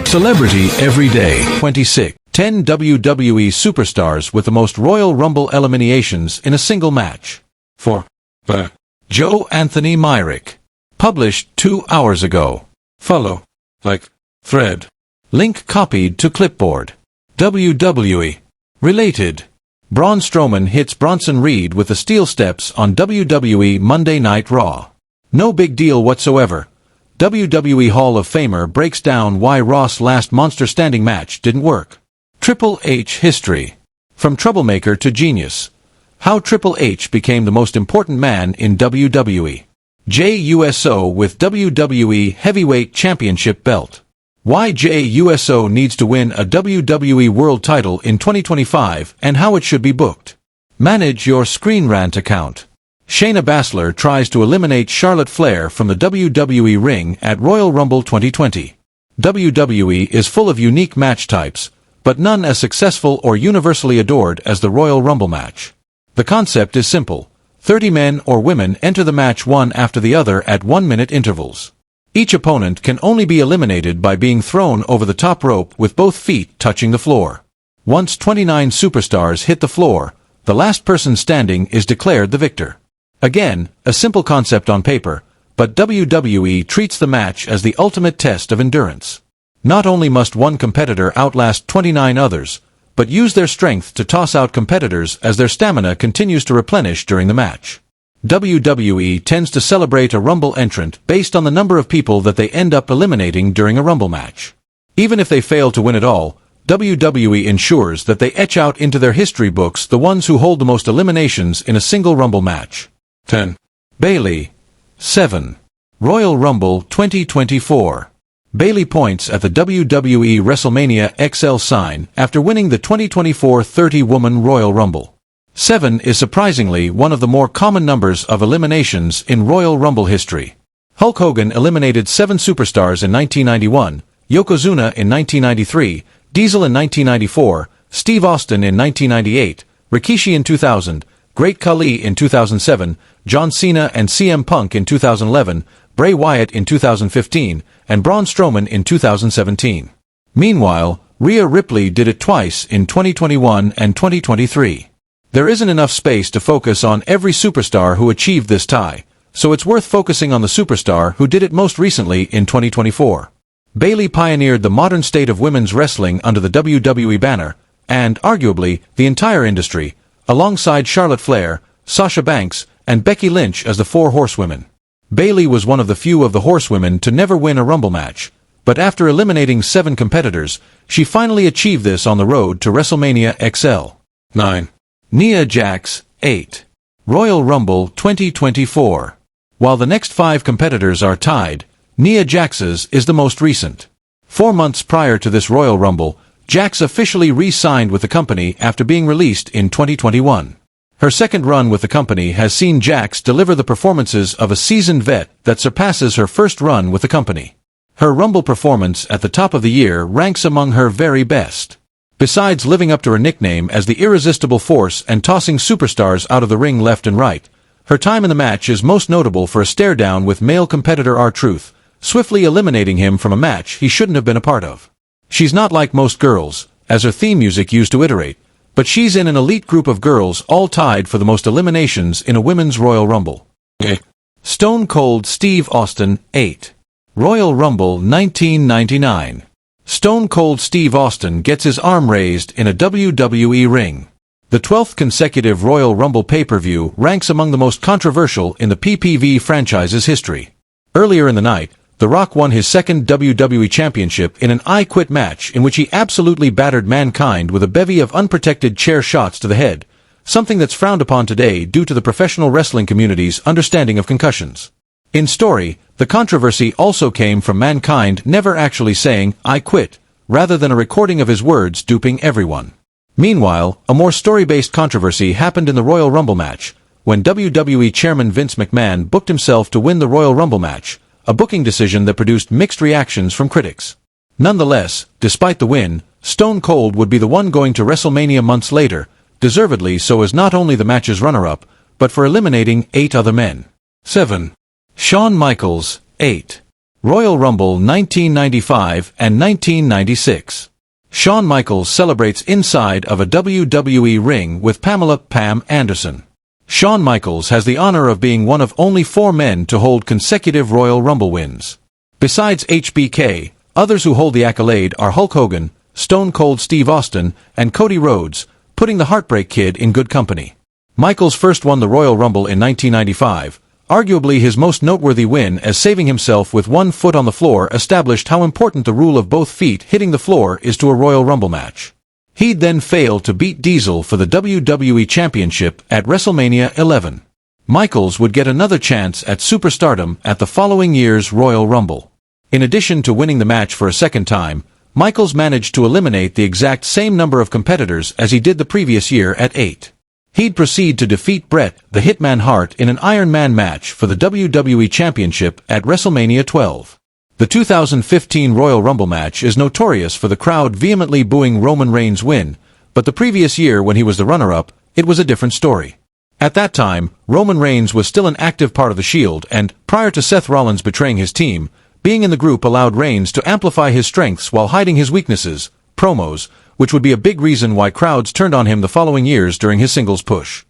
Celebrity Every Day 26. 10 WWE Superstars with the most Royal Rumble eliminations in a single match. 4. Joe Anthony Myrick. Published 2 hours ago. Follow. Like. Thread. Link copied to clipboard. WWE. Related. Braun Strowman hits Bronson Reed with the steel steps on WWE Monday Night Raw. No big deal whatsoever. WWE Hall of Famer breaks down why Raw's last monster standing match didn't work. Triple H history. From troublemaker to genius. How Triple H became the most important man in WWE. JUSO with WWE Heavyweight Championship belt. Why JUSO needs to win a WWE World title in 2025 and how it should be booked. Manage your Screen Rant account. Shayna Baszler tries to eliminate Charlotte Flair from the WWE ring at Royal Rumble 2020. WWE is full of unique match types, but none as successful or universally adored as the Royal Rumble match. The concept is simple. 30 men or women enter the match one after the other at 1-minute intervals. Each opponent can only be eliminated by being thrown over the top rope with both feet touching the floor. Once 29 superstars hit the floor, the last person standing is declared the victor. Again, a simple concept on paper, but WWE treats the match as the ultimate test of endurance. Not only must one competitor outlast 29 others, but use their strength to toss out competitors as their stamina continues to replenish during the match. WWE tends to celebrate a Rumble entrant based on the number of people that they end up eliminating during a Rumble match. Even if they fail to win it all, WWE ensures that they etch out into their history books the ones who hold the most eliminations in a single Rumble match. 10. Bayley. 7. Royal Rumble 2024. Bayley points at the WWE WrestleMania XL sign after winning the 2024 30-woman Royal Rumble. 7 is surprisingly one of the more common numbers of eliminations in Royal Rumble history. Hulk Hogan eliminated 7 superstars in 1991, Yokozuna in 1993, Diesel in 1994, Steve Austin in 1998, Rikishi in 2000, Great Khali in 2007, John Cena and CM Punk in 2011, Bray Wyatt in 2015, and Braun Strowman in 2017. Meanwhile, Rhea Ripley did it twice in 2021 and 2023. There isn't enough space to focus on every superstar who achieved this tie, so it's worth focusing on the superstar who did it most recently in 2024. Bayley pioneered the modern state of women's wrestling under the WWE banner, and, arguably, the entire industry, alongside Charlotte Flair, Sasha Banks, and Becky Lynch as the 4 horsewomen. Bayley was one of the few of the horsewomen to never win a Rumble match, but after eliminating 7 competitors, she finally achieved this on the road to WrestleMania XL. 9. Nia Jax. 8. Royal Rumble 2024. While the next 5 competitors are tied, Nia Jax's is the most recent. 4 months prior to this Royal Rumble, Jax officially re-signed with the company after being released in 2021. Her second run with the company has seen Jax deliver the performances of a seasoned vet that surpasses her first run with the company. Her Rumble performance at the top of the year ranks among her very best. Besides living up to her nickname as the irresistible force and tossing superstars out of the ring left and right, her time in the match is most notable for a stare-down with male competitor R-Truth, swiftly eliminating him from a match he shouldn't have been a part of. She's not like most girls, as her theme music used to iterate, but she's in an elite group of girls all tied for the most eliminations in a women's Royal Rumble. Stone Cold Steve Austin. 8. Royal Rumble 1999. Stone Cold Steve Austin gets his arm raised in a WWE ring. The 12th consecutive Royal Rumble pay-per-view ranks among the most controversial in the PPV franchise's history. Earlier in the night, The Rock won his second WWE Championship in an I Quit match in which he absolutely battered Mankind with a bevy of unprotected chair shots to the head, something that's frowned upon today due to the professional wrestling community's understanding of concussions. In story, the controversy also came from Mankind never actually saying, "I quit," rather than a recording of his words duping everyone. Meanwhile, a more story-based controversy happened in the Royal Rumble match, when WWE Chairman Vince McMahon booked himself to win the Royal Rumble match, a booking decision that produced mixed reactions from critics. Nonetheless, despite the win, Stone Cold would be the one going to WrestleMania months later, deservedly so as not only the match's runner-up, but for eliminating 8 other men. 7. Shawn Michaels. 8. Royal Rumble 1995 and 1996. Shawn Michaels celebrates inside of a WWE ring with Pamela "Pam" Anderson. Shawn Michaels has the honor of being one of only 4 men to hold consecutive Royal Rumble wins. Besides HBK, others who hold the accolade are Hulk Hogan, Stone Cold Steve Austin, and Cody Rhodes, putting the Heartbreak Kid in good company. Michaels first won the Royal Rumble in 1995, arguably his most noteworthy win, as saving himself with 1 foot on the floor established how important the rule of both feet hitting the floor is to a Royal Rumble match. He'd then fail to beat Diesel for the WWE Championship at WrestleMania 11. Michaels would get another chance at superstardom at the following year's Royal Rumble. In addition to winning the match for a second time, Michaels managed to eliminate the exact same number of competitors as he did the previous year at 8. He'd proceed to defeat Bret the Hitman Hart in an Iron Man match for the WWE Championship at WrestleMania 12. The 2015 Royal Rumble match is notorious for the crowd vehemently booing Roman Reigns' win, but the previous year when he was the runner-up, it was a different story. At that time, Roman Reigns was still an active part of the Shield and, prior to Seth Rollins betraying his team, being in the group allowed Reigns to amplify his strengths while hiding his weaknesses, promos, which would be a big reason why crowds turned on him the following years during his singles push.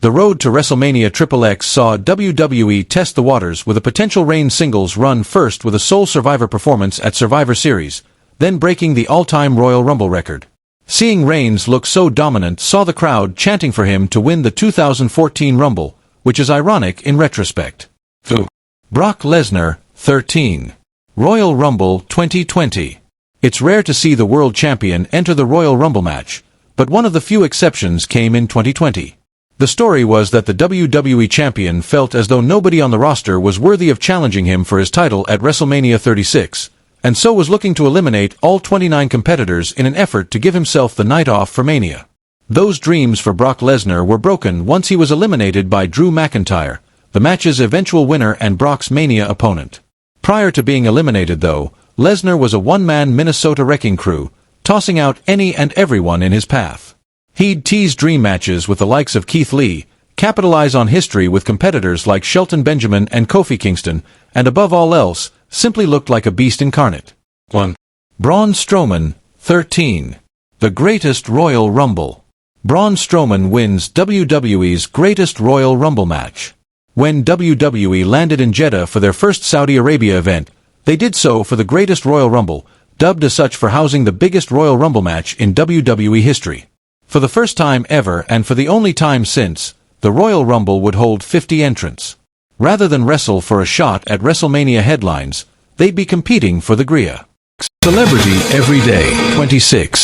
The road to WrestleMania XXX saw WWE test the waters with a potential Reigns singles run, first with a sole Survivor performance at Survivor Series, then breaking the all-time Royal Rumble record. Seeing Reigns look so dominant saw the crowd chanting for him to win the 2014 Rumble, which is ironic in retrospect. 2. Brock Lesnar, 13. Royal Rumble 2020. It's rare to see the world champion enter the Royal Rumble match, but one of the few exceptions came in 2020. The story was that the WWE champion felt as though nobody on the roster was worthy of challenging him for his title at WrestleMania 36, and so was looking to eliminate all 29 competitors in an effort to give himself the night off for Mania. Those dreams for Brock Lesnar were broken once he was eliminated by Drew McIntyre, the match's eventual winner and Brock's Mania opponent. Prior to being eliminated, though, Lesnar was a one-man Minnesota wrecking crew, tossing out any and everyone in his path. He'd tease dream matches with the likes of Keith Lee, capitalize on history with competitors like Shelton Benjamin and Kofi Kingston, and above all else, simply looked like a beast incarnate. 1. Braun Strowman, 13. The Greatest Royal Rumble. Braun Strowman wins WWE's Greatest Royal Rumble match. When WWE landed in Jeddah for their first Saudi Arabia event, they did so for the Greatest Royal Rumble, dubbed as such for housing the biggest Royal Rumble match in WWE history. For the first time ever and for the only time since, the Royal Rumble would hold 50 entrants. Rather than wrestle for a shot at WrestleMania headlines, they'd be competing for the Gria. Celebrity Every Day 26.